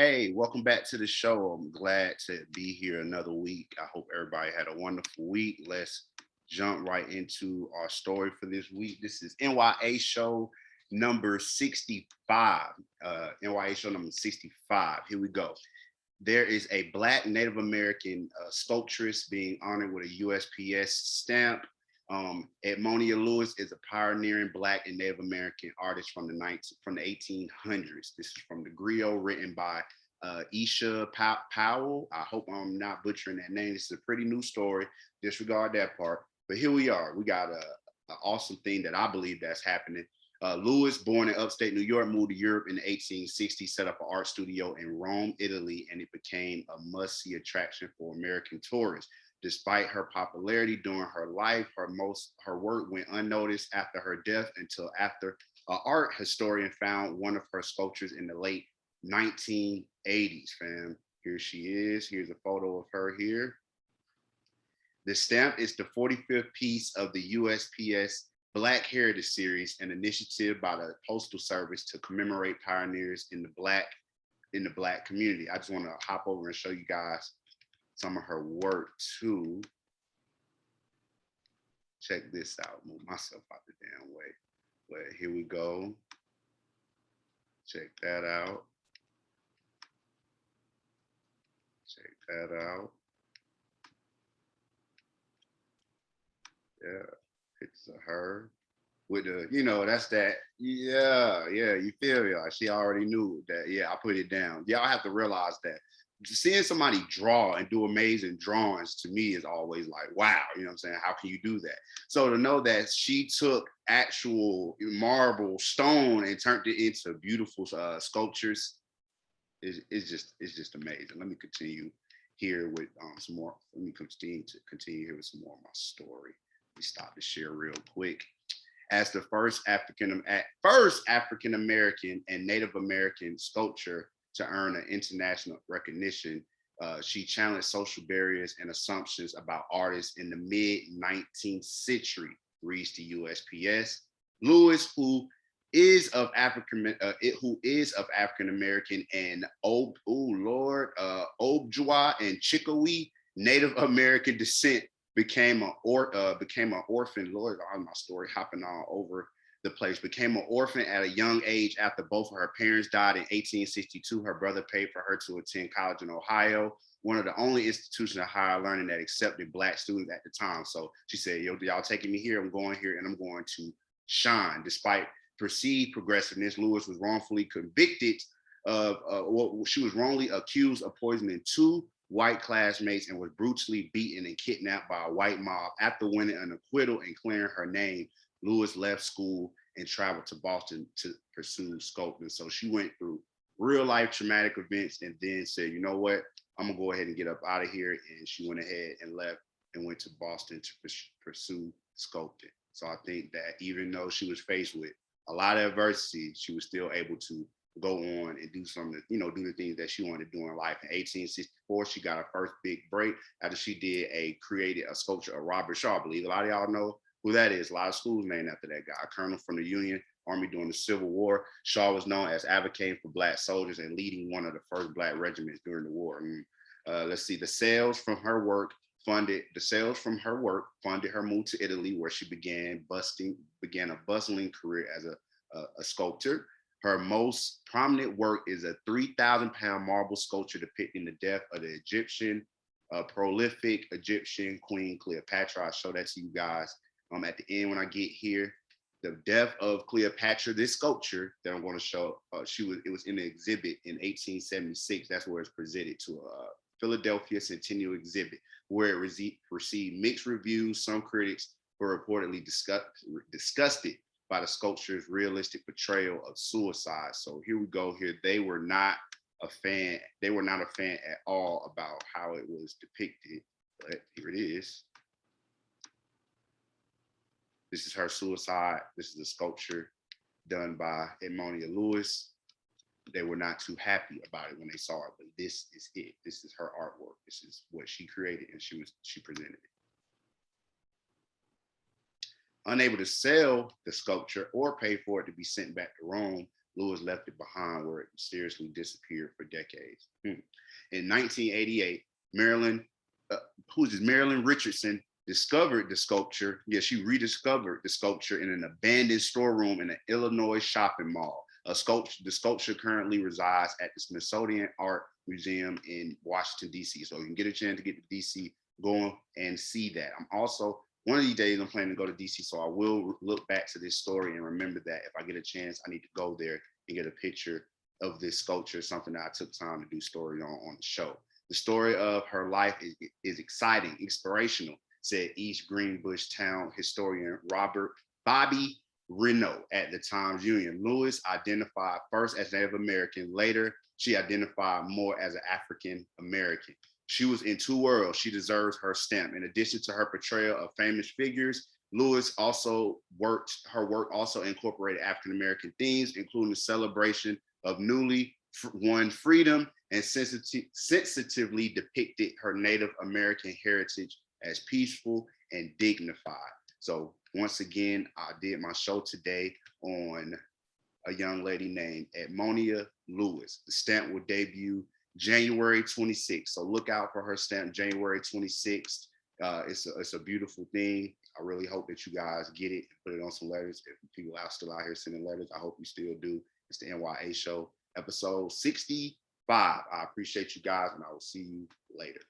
Hey, welcome back to the show. I'm glad to be here another week. I hope everybody had a wonderful week. Let's jump right into our story for this week. This is N.y.a show number 65. N.y.a show number 65. Here we go. There is a Black Native American sculptress being honored with a USPS stamp. N.y.a Lewis is a pioneering Black and Native American artist from the 1800s. This is from the griot written by Isha Powell. I hope I'm not butchering that name. This is a pretty new story. Disregard that part. But here we are. We got an awesome thing that I believe that's happening. Lewis, born in upstate New York, moved to Europe in the 1860s, set up an art studio in Rome, Italy, and it became a must-see attraction for American tourists. Despite her popularity during her life, her work went unnoticed after her death until after an art historian found one of her sculptures in the late 1980s. Fam, here she is. Here's a photo of her here. The stamp is the 45th piece of the USPS Black Heritage Series, an initiative by the Postal Service to commemorate pioneers in the Black community. I just want to hop over and show you guys some of her work too. Check this out. Move myself out the damn way. But here we go. Check that out. Check that out. Yeah, pictures of her with the, that's that. Yeah, yeah, you feel me? Like she already knew that. Yeah, I put it down. Y'all have to realize that seeing somebody draw and do amazing drawings to me is always like, wow, you know what I'm saying? How can you do that? So to know that she took actual marble stone and turned it into beautiful sculptures is just amazing. Let me continue here with some more. Let me continue here with some more of my story. Let me stop to share real quick. As the first African American and Native American sculptor to earn an international recognition, she challenged social barriers and assumptions about artists in the mid 19th century. Reads the USPS. Lewis, who is of African American and Ojibwa and Chickasaw Native American descent, became an orphan. Lord, on my story hopping all over the place. Became an orphan at a young age after both of her parents died in 1862. Her brother paid for her to attend college in Ohio, one of the only institutions of higher learning that accepted Black students at the time. So she said, "Yo, y'all taking me here? I'm going here, and I'm going to shine." Despite perceived progressiveness, Lewis was wrongfully convicted she was wrongly accused of poisoning two white classmates and was brutally beaten and kidnapped by a white mob. After winning an acquittal and clearing her name, Lewis left school and traveled to Boston to pursue sculpting. So she went through real life traumatic events and then said, you know what, I'm gonna go ahead and get up out of here. And she went ahead and left and went to Boston to pursue sculpting. So I think that even though she was faced with a lot of adversity, she was still able to go on and do some, do the things that she wanted to do in life. In 1864, she got her first big break after she created a sculpture of Robert Shaw. I believe a lot of y'all know who that is. A lot of schools named after that guy, a colonel from the Union Army during the Civil War. Shaw was known as advocating for Black soldiers and leading one of the first Black regiments during the war. Let's see, the sales from her work funded her move to Italy, where she began a bustling career as a sculptor. Her most prominent work is a 3,000-pound marble sculpture depicting the death of the prolific Egyptian Queen Cleopatra. I'll show that to you guys at the end when I get here. The death of Cleopatra. This sculpture that I'm going to show, it was in an exhibit in 1876. That's where it's presented to a Philadelphia Centennial exhibit, where it received mixed reviews. Some critics were reportedly disgusted by the sculpture's realistic portrayal of suicide. So here we go. Here they were not a fan. They were not a fan at all about how it was depicted. But here it is. This is her suicide. This is a sculpture done by N.y.a Lewis. They were not too happy about it when they saw it, but this is it. This is her artwork. This is what she created, and she presented it. Unable to sell the sculpture or pay for it to be sent back to Rome, Lewis left it behind where it mysteriously disappeared for decades. In 1988, Marilyn, who's this? Marilyn Richardson discovered the sculpture. Yeah, she rediscovered the sculpture in an abandoned storeroom in an Illinois shopping mall. The sculpture currently resides at the Smithsonian Art Museum in Washington, D.C. So you can get a chance to get to D.C., go and see that. I'm also, one of these days, I'm planning to go to D.C., so I will look back to this story and remember that if I get a chance, I need to go there and get a picture of this sculpture, something that I took time to do story on the show. The story of her life is exciting, inspirational, said East Greenbush town historian Robert Bobby Renault at the Times Union. Lewis identified first as Native American. Later, she identified more as an African American. She was in two worlds. She deserves her stamp. In addition to her portrayal of famous figures, Lewis her work also incorporated African American themes, including the celebration of newly won freedom, and sensitively depicted her Native American heritage as peaceful and dignified. So once again, I did my show today on a young lady named N.y.a Lewis. The stamp will debut January 26th. So look out for her stamp January 26th. It's a beautiful thing. I really hope that you guys get it and put it on some letters. If people are still out here sending letters, I hope you still do. It's the N.y.a Show, episode 65. I appreciate you guys, and I will see you later.